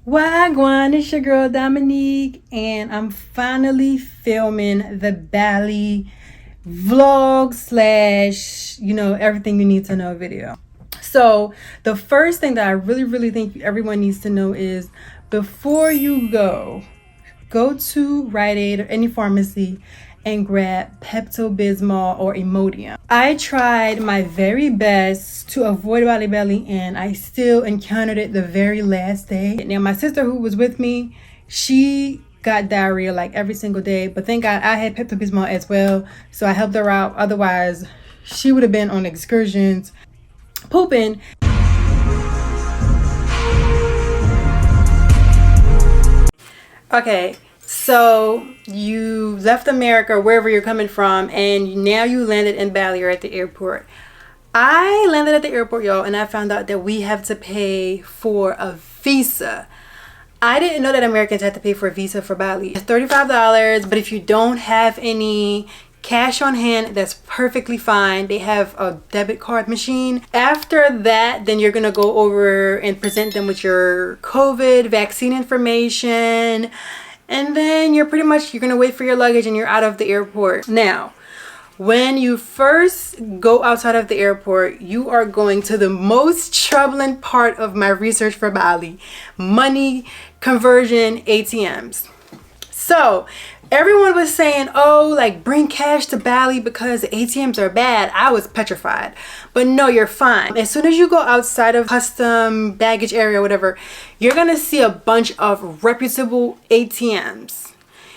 Wagwan, it's your girl Dominique, and I'm finally filming the BALI vlog slash, everything you need to know video. So the first thing that I really think everyone needs to know is before you go to Rite Aid or any pharmacy and grab Pepto-Bismol or Imodium. I tried my very best to avoid belly and I still encountered it the very last day. Now my sister who was with me, she got diarrhea like every single day, but thank God I had Pepto-Bismol as well, so I helped her out. Otherwise she would have been on excursions pooping. Okay, so you left America, wherever you're coming from, and now you landed in Bali or at the airport. I landed at the airport, y'all, and I found out that we have to pay for a visa. I didn't know that Americans had to pay for a visa for Bali. It's $35, but if you don't have any cash on hand, that's perfectly fine. They have a debit card machine. After that, then you're gonna go over and present them with your COVID vaccine information, and then you're gonna wait for your luggage and you're out of the airport. Now, when you first go outside of the airport, you are going to the most troubling part of my research for Bali: money conversion ATMs. So everyone was saying, oh, like bring cash to Bali because the ATMs are bad. I was petrified, but no, you're fine. As soon as you go outside of custom baggage area, whatever, you're gonna see a bunch of reputable ATMs.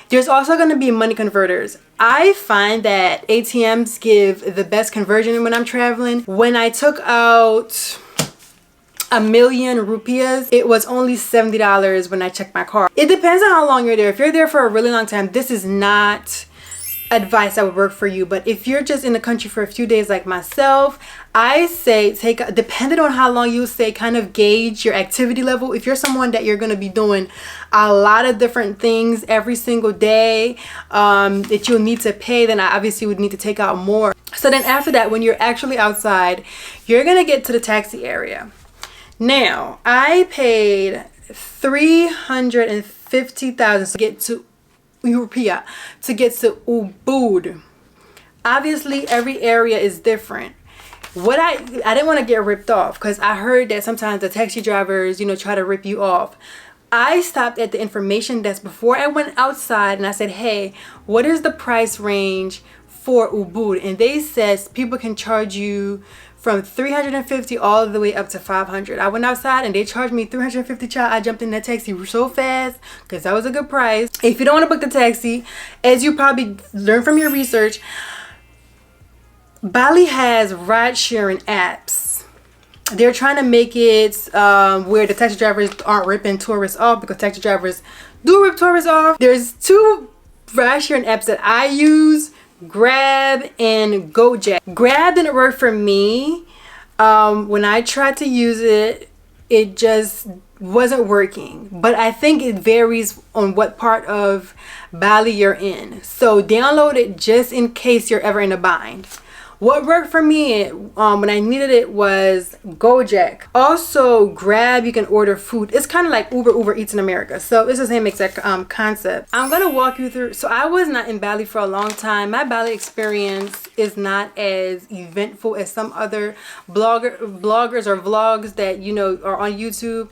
There's also gonna be money converters. I find that ATMs give the best conversion when I'm traveling. When I took out 1,000,000 rupees, it was only $70 when I checked my card. It depends on how long you're there. If you're there for a really long time, this is not advice that would work for you. But if you're just in the country for a few days like myself, I say depending on how long you stay, kind of gauge your activity level. If you're someone that you're going to be doing a lot of different things every single day that you'll need to pay, then I obviously would need to take out more. So then after that, when you're actually outside, you're going to get to the taxi area. Now, I paid 350,000 to get to Europea, to get to Ubud. Obviously, every area is different. What I didn't want to get ripped off because I heard that sometimes the taxi drivers, try to rip you off. I stopped at the information desk before I went outside and I said, hey, what is the price range for Ubud? And they said people can charge you from 350 all the way up to 500. I went outside and they charged me 350. Child, I jumped in that taxi so fast because that was a good price. If you don't want to book the taxi, as you probably learned from your research, Bali has ride-sharing apps. They're trying to make it where the taxi drivers aren't ripping tourists off, because taxi drivers do rip tourists off. There's two ride-sharing apps that I use: Grab and Gojek. Grab didn't work for me. When I tried to use it, it just wasn't working. But I think it varies on what part of Bali you're in. So download it just in case you're ever in a bind. What worked for me when I needed it was Gojek. Also, Grab, you can order food. It's kind of like Uber Eats in America. So it's the same exact concept. I'm going to walk you through. So I was not in Bali for a long time. My Bali experience is not as eventful as some other bloggers or vlogs that, are on YouTube.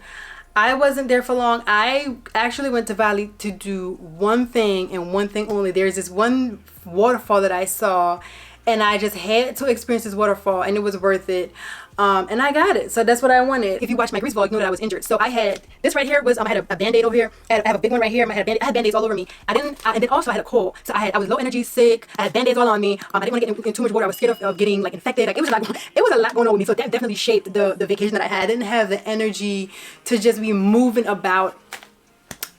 I wasn't there for long. I actually went to Bali to do one thing and one thing only. There's this one waterfall that I saw, and I just had to experience this waterfall, and it was worth it. And I got it. So that's what I wanted. If you watch my Greece vlog, you know that I was injured. So I had this right here was I had a band-aid over here. I have a big one right here. I had band-aids all over me. And then also I had a cold. So I was low energy, sick. I had band-aids all on me. I didn't want to get in too much water. I was scared of getting like infected. Like it was a lot going on with me. So that definitely shaped the vacation that I had. I didn't have the energy to just be moving about,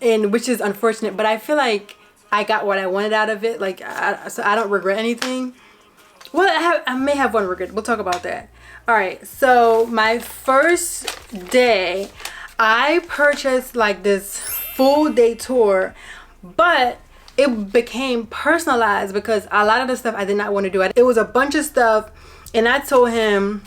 and which is unfortunate. But I feel like I got what I wanted out of it. So I don't regret anything. Well, I may have one regret. We'll talk about that. All right, so my first day, I purchased like this full day tour, but it became personalized because a lot of the stuff I did not want to do. It was a bunch of stuff, and I told him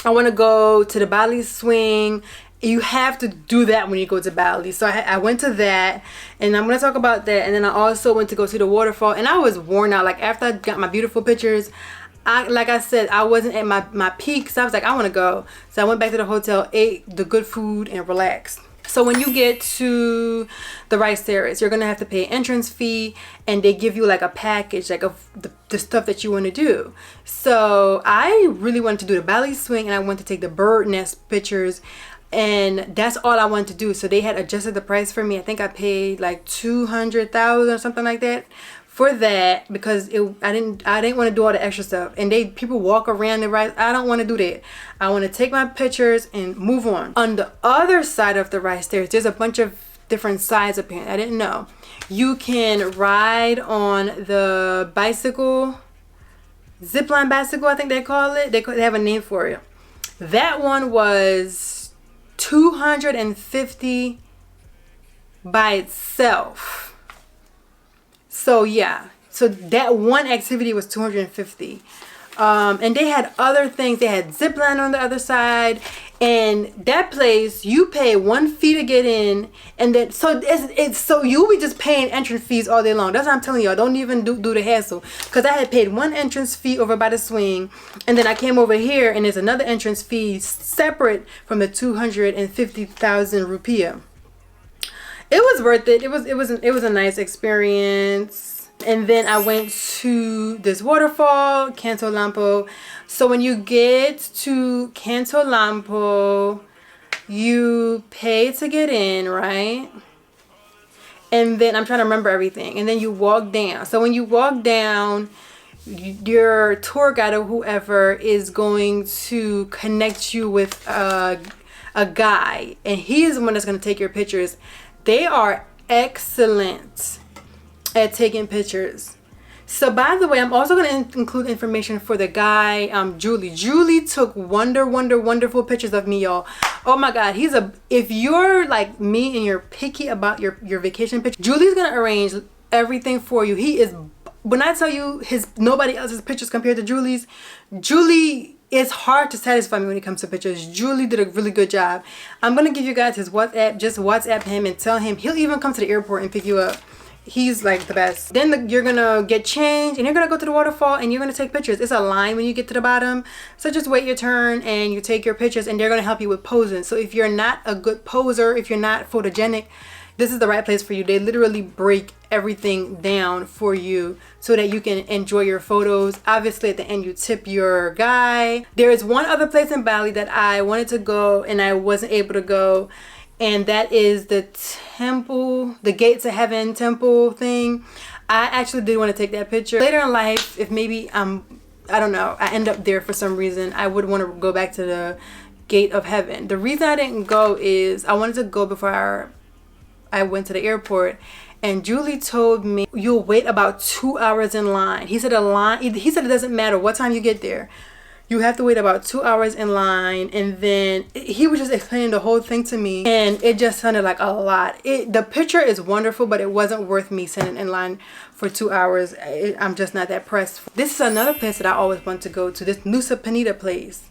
I want to go to the Bali swing You have to do that when you go to Bali. So I went to that, and I'm gonna talk about that. And then I also went to go see the waterfall, and I was worn out. Like after I got my beautiful pictures, like I said, I wasn't at my peak, so I was like, I want to go. So I went back to the hotel, ate the good food, and relaxed. So when you get to the rice terrace, you're gonna have to pay an entrance fee, and they give you like a package, like of the stuff that you want to do. So I really wanted to do the Bali swing, and I wanted to take the bird nest pictures, and that's all I wanted to do. So they had adjusted the price for me. I think I paid like 200,000 or something like that for that, because I didn't want to do all the extra stuff, and people walk around the rice. I don't want to do that. I want to take my pictures and move on. On the other side of the rice terrace, there's a bunch of different sides up here. I didn't know you can ride on the bicycle, zipline bicycle, I think they call it. They have a name for it. That one was 250 by itself. So yeah, so that one activity was 250. And they had other things. They had zip line on the other side, and that place you pay 1 fee to get in, and then so you'll be just paying entrance fees all day long. That's what I'm telling y'all. Don't even do the hassle, because I had paid one entrance fee over by the swing, and then I came over here and there's another entrance fee separate from the 250,000 rupiah. It was worth it. It was a nice experience. And then I went to this waterfall, Kanto Lampo. So when you get to Kanto Lampo, you pay to get in, right? And then I'm trying to remember everything. And then you walk down. So when you walk down, your tour guide or whoever is going to connect you with a guy, and he is the one that's going to take your pictures. They are excellent at taking pictures. So by the way, I'm also going to include information for the guy, Julie. Julie took wonderful pictures of me, y'all. Oh my God, if you're like me and you're picky about your vacation picture, Julie's going to arrange everything for you. When I tell you nobody else's pictures compared to Julie's, Julie, it's hard to satisfy me when it comes to pictures. Julie did a really good job. I'm going to give you guys his WhatsApp. Just WhatsApp him and tell him. He'll even come to the airport and pick you up. He's like the best. Then you're gonna get changed and you're gonna go to the waterfall and you're gonna take pictures. It's a line when you get to the bottom, so just wait your turn and you take your pictures, and they're gonna help you with posing. So if you're not a good poser, if you're not photogenic, this is the right place for you. They literally break everything down for you so that you can enjoy your photos. Obviously at the end you tip your guy. There is one other place in Bali that I wanted to go and I wasn't able to go, and that is the temple, the gates of heaven temple thing. I actually did want to take that picture. Later in life, if maybe I don't know, I end up there for some reason, I would want to go back to the gate of heaven. The reason I didn't go is I wanted to go before I went to the airport, and Julie told me you'll wait about 2 hours in line. He said it doesn't matter what time you get there. You have to wait about 2 hours in line. And then he was just explaining the whole thing to me, and it just sounded like a lot. The picture is wonderful, but it wasn't worth me sitting in line for 2 hours. I'm just not that pressed. This is another place that I always want to go to, this nusa penida place.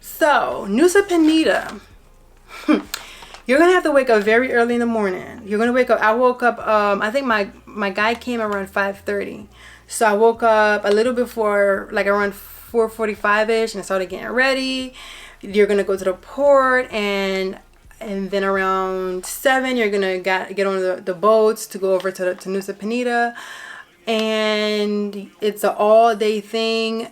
So nusa penida, you're gonna have to wake up very early in the morning. You're gonna wake up. I woke up, I think my guy came around 5:30. So I woke up a little before, like around 4:45ish, and I started getting ready. You're gonna go to the port, and then around 7 you're gonna get on the boats to go over to Nusa Penida, and it's an all-day thing.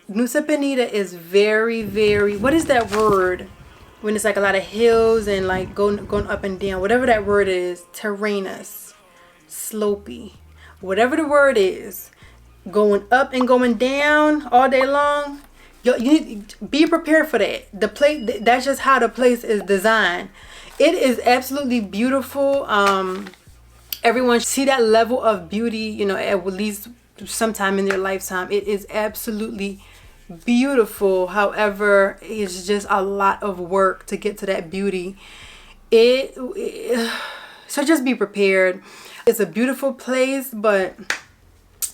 Nusa Penida is very, what is that word when it's like a lot of hills and like going up and down, whatever that word is, terraneous, slopey, whatever the word is, going up and going down all day long. You need to be prepared for that. The place, that's just how the place is designed. It is absolutely beautiful. Everyone should see that level of beauty, you know, at least sometime in their lifetime. It is absolutely beautiful. However, it's just a lot of work to get to that beauty. So just be prepared. It's a beautiful place, but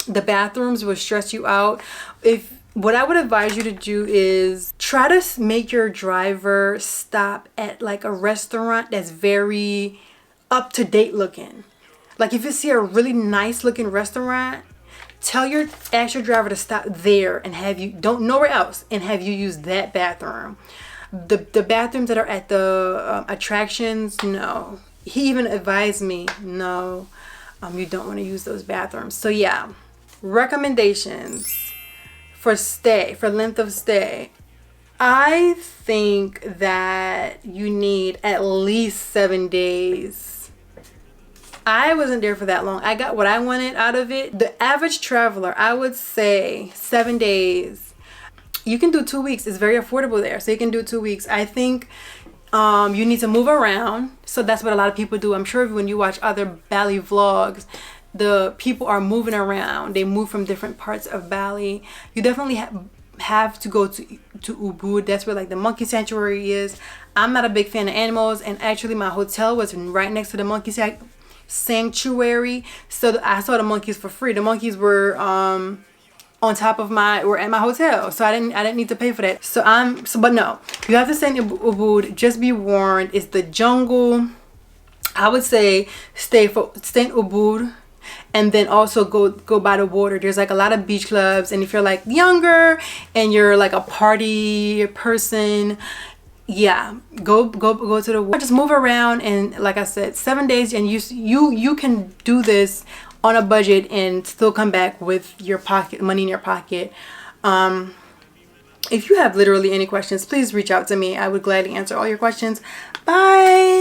the bathrooms will stress you out. If what I would advise you to do is try to make your driver stop at like a restaurant that's very up to date looking. Like if you see a really nice looking restaurant, ask your driver to stop there and have you, don't nowhere else, and have you use that bathroom. The bathrooms that are at the attractions, no. He even advised me, no, you don't want to use those bathrooms. So yeah, recommendations for length of stay. I think that you need at least 7 days. I wasn't there for that long. I got what I wanted out of it. The average traveler, I would say 7 days. You can do 2 weeks. It's very affordable there. So you can do 2 weeks. I think you need to move around. So that's what a lot of people do. I'm sure when you watch other Bali vlogs, the people are moving around. They move from different parts of Bali. You definitely have to go to Ubud. That's where like the monkey sanctuary is. I'm not a big fan of animals, and actually my hotel was right next to the monkey sanctuary, so I saw the monkeys for free. The monkeys were on top of were at my hotel, so I didn't need to pay for that. But no, you have to stay in Ubud. Just be warned, it's the jungle. I would say stay in Ubud, and then also go by the water. There's like a lot of beach clubs, and if you're like younger and you're like a party person, yeah, go to the water. Just move around, and like I said, 7 days, and you can do this on a budget and still come back with your money in your pocket. If you have literally any questions, please reach out to me. I would gladly answer all your questions. Bye.